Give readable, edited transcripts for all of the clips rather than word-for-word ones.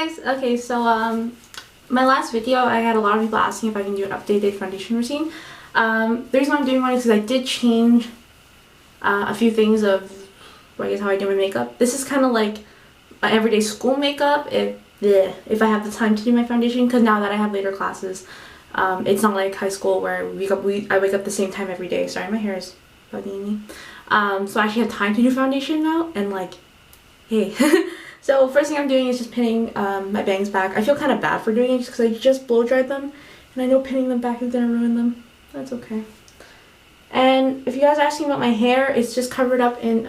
guys! Okay, so my last video I had a lot of people asking if I can do an updated foundation routine. The reason why I'm doing one is because I did change a few things of, I guess, how I do my makeup. This is kind of like my everyday school makeup if I have the time to do my foundation, because now that I have later classes, it's not like high school where I wake up the same time every day. Sorry, my hair is bugging me. So I actually have time to do foundation now, and like, hey. So first thing I'm doing is just pinning my bangs back. I feel kind of bad for doing it just because I just blow dried them, and I know pinning them back is gonna ruin them. That's okay. And if you guys are asking about my hair, it's just covered up in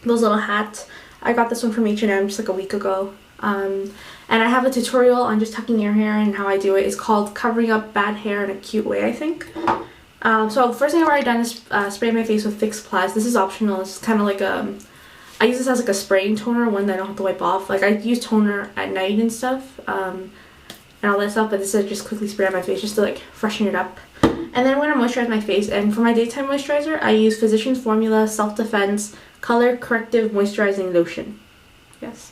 those little hats. I got this one from H&M just like a week ago. And I have a tutorial on just tucking your hair and how I do it. It's called Covering Up Bad Hair in a Cute Way, I think. So the first thing I've already done is spray my face with Fix Plus. This is optional. It's kind of like I use this as like a spraying toner, one that I don't have to wipe off. Like I use toner at night and stuff, and all that stuff, but this is just quickly spray on my face just to like freshen it up. And then I'm going to moisturize my face, and for my daytime moisturizer, I use Physicians Formula Self Defense Color Corrective Moisturizing Lotion. Yes.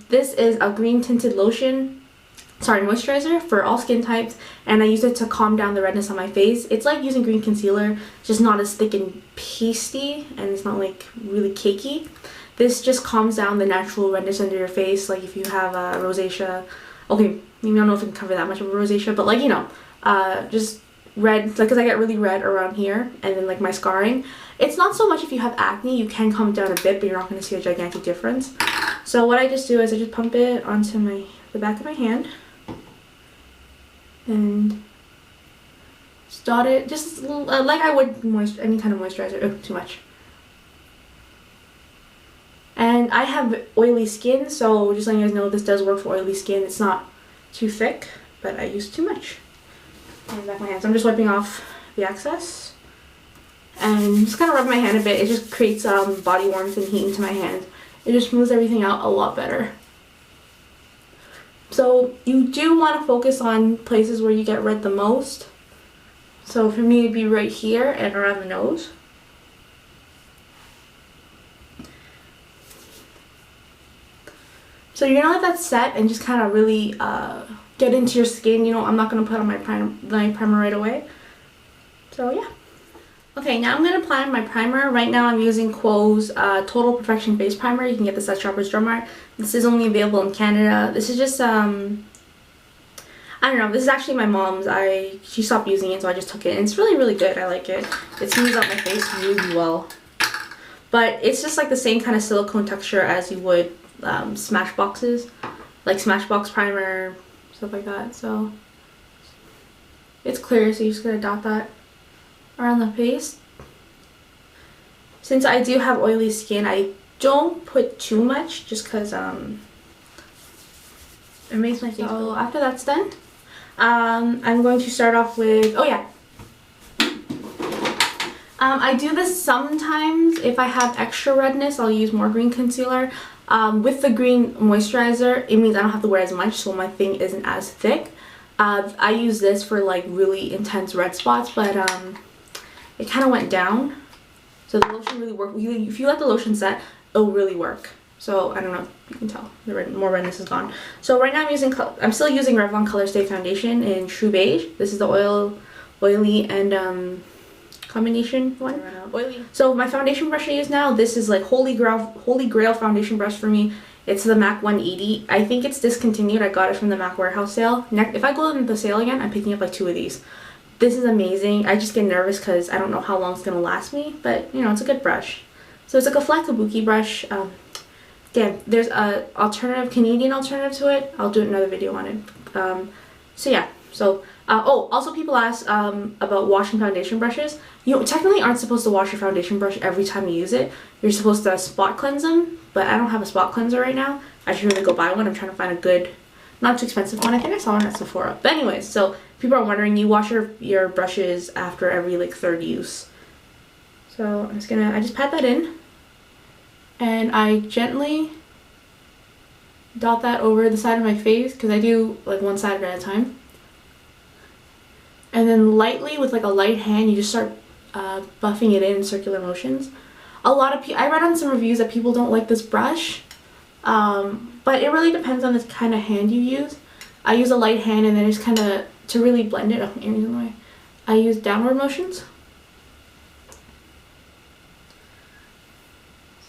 This is a green tinted moisturizer for all skin types, and I use it to calm down the redness on my face. It's like using green concealer, just not as thick and pasty, and it's not like really cakey. This just calms down the natural redness under your face, like if you have rosacea. Okay, maybe I don't know if I can cover that much of a rosacea, but like, you know, just red, like, because I get really red around here, and then like my scarring. It's not so much if you have acne, you can calm it down a bit, but you're not going to see a gigantic difference. So what I just do is I just pump it onto the back of my hand and just dot it, just like I would any kind of moisturizer. Oh, too much. And I have oily skin, so just letting you guys know, this does work for oily skin. It's not too thick, but I use too much. On the back of my hands, I'm just wiping off the excess and just kind of rub my hand a bit. It just creates body warmth and heat into my hand. It just smooths everything out a lot better. So you do want to focus on places where you get red the most. So for me, it'd be right here and around the nose. So you're gonna let that set and just kind of really get into your skin. You know, I'm not gonna put on my primer right away. So yeah. Okay, now I'm going to apply my primer. Right now I'm using Quo's Total Perfection Face Primer. You can get this at Shoppers Drug Mart. This is only available in Canada. This is just, I don't know, this is actually my mom's. She stopped using it, so I just took it. And it's really, really good. I like it. It smooths out my face really well. But it's just like the same kind of silicone texture as you would Smashboxes. Like Smashbox primer, stuff like that. So it's clear, so you're just going to dot that around the face. Since I do have oily skin, I don't put too much just because it makes my face. So after that's done, I'm going to start off with, oh yeah, I do this sometimes. If I have extra redness, I'll use more green concealer. With the green moisturizer, it means I don't have to wear as much, so my thing isn't as thick. I use this for like really intense red spots, but it kind of went down, so the lotion really worked. If you let the lotion set, it'll really work. So I don't know if you can tell, more redness is gone. So right now I'm still using Revlon Colorstay foundation in True Beige. This is the oily and combination one. Oily. So my foundation brush I use now, this is like holy grail foundation brush for me. It's the MAC 180. I think it's discontinued. I got it from the MAC warehouse sale. If I go into the sale again, I'm picking up like 2 of these. This is amazing. I just get nervous because I don't know how long it's going to last me, but you know, it's a good brush. So it's like a flat kabuki brush. Again, there's a Canadian alternative to it. I'll do another video on it. So yeah. So oh, also people ask about washing foundation brushes. You technically aren't supposed to wash your foundation brush every time you use it. You're supposed to spot cleanse them, but I don't have a spot cleanser right now. I should really go buy one. I'm trying to find a good, not too expensive one. I think I saw one at Sephora. But anyways, so people are wondering, you wash your brushes after every like 3rd use. So I just pat that in, and I gently dot that over the side of my face, because I do like one side at a time. And then lightly, with like a light hand, you just start buffing it in circular motions. A lot of people, I read on some reviews that people don't like this brush. But it really depends on the kind of hand you use. I use a light hand, and then just kind of, to really blend it, oh, earrings in the way, I use downward motions.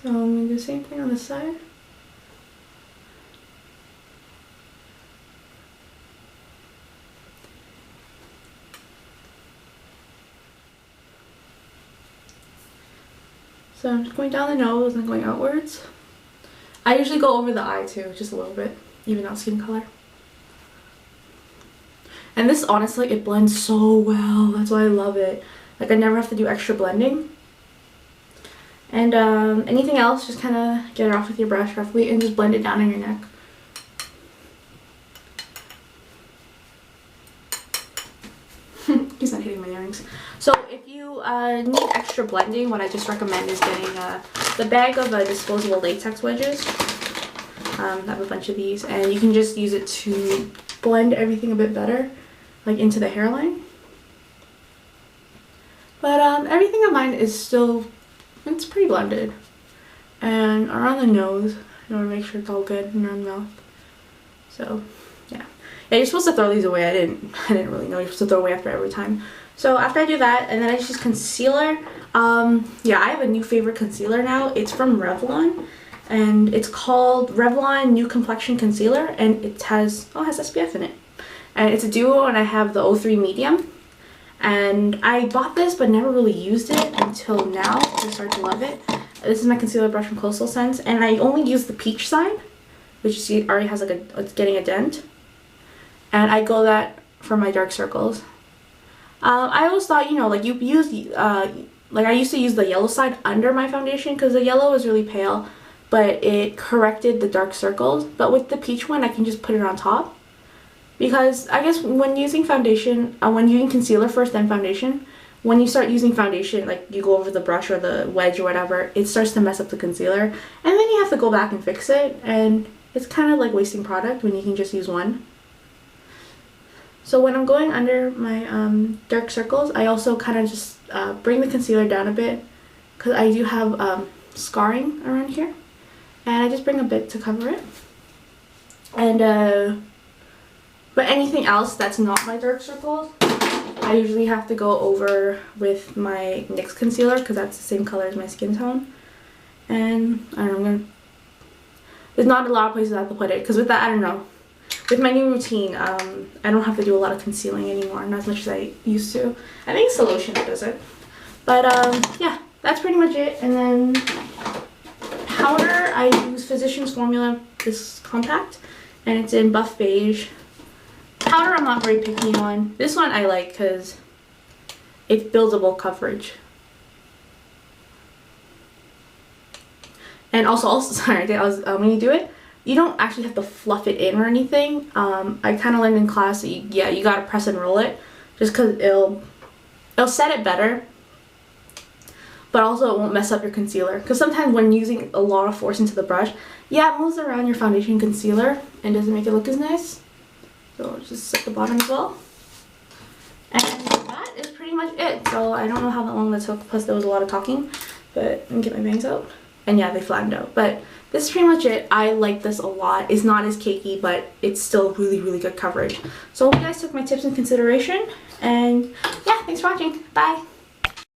So I'm going to do the same thing on this side. So I'm just going down the nose and going outwards. I usually go over the eye too, just a little bit, even out skin color. And this, honestly, it blends so well. That's why I love it. Like, I never have to do extra blending. And anything else, just kind of get it off with your brush roughly and just blend it down in your neck. He's not hitting my earrings. So if you need extra blending, what I just recommend is getting the bag of disposable latex wedges. I have a bunch of these, and you can just use it to blend everything a bit better, like into the hairline. But everything of mine is still, it's pretty blended. And around the nose, in order to make sure it's all good, and around the mouth. So yeah, you're supposed to throw these away. I didn't really know you're supposed to throw away after every time. So after I do that, and then I just use concealer. Yeah, I have a new favorite concealer now. It's from Revlon, and it's called Revlon New Complexion Concealer, and it has SPF in it. And it's a duo, and I have the 03 medium. And I bought this but never really used it until now. I started to love it. This is my concealer brush from Coastal Scents, and I only use the peach side, which you see already has like it's getting a dent. And I go that for my dark circles. I always thought, you know, like you use like I used to use the yellow side under my foundation because the yellow was really pale, but it corrected the dark circles. But with the peach one, I can just put it on top. Because I guess when using foundation, when using concealer first then foundation, when you start using foundation, like you go over the brush or the wedge or whatever, it starts to mess up the concealer. And then you have to go back and fix it. And it's kind of like wasting product when you can just use one. So when I'm going under my dark circles, I also kind of just bring the concealer down a bit. Because I do have scarring around here. And I just bring a bit to cover it. And but anything else that's not my dark circles, I usually have to go over with my NYX concealer because that's the same color as my skin tone. And I don't know, there's not a lot of places I have to put it because with that, I don't know. With my new routine, I don't have to do a lot of concealing anymore, not as much as I used to. I think it's the lotion that does it. But yeah, that's pretty much it. And then powder, I use Physicians Formula, this compact, and it's in buff beige. Powder I'm not very picky on. This one I like because it builds a bulk coverage. And also sorry, when you do it, you don't actually have to fluff it in or anything. I kind of learned in class that you gotta press and roll it, just because it'll set it better. But also it won't mess up your concealer. Because sometimes when using a lot of force into the brush, yeah, it moves around your foundation concealer and doesn't make it look as nice. So just set the bottom as well. And that is pretty much it. So I don't know how long that took, plus there was a lot of talking. But let me get my bangs out. And yeah, they flattened out. But this is pretty much it. I like this a lot. It's not as cakey, but it's still really, really good coverage. So I hope you guys took my tips in consideration. And yeah, thanks for watching. Bye!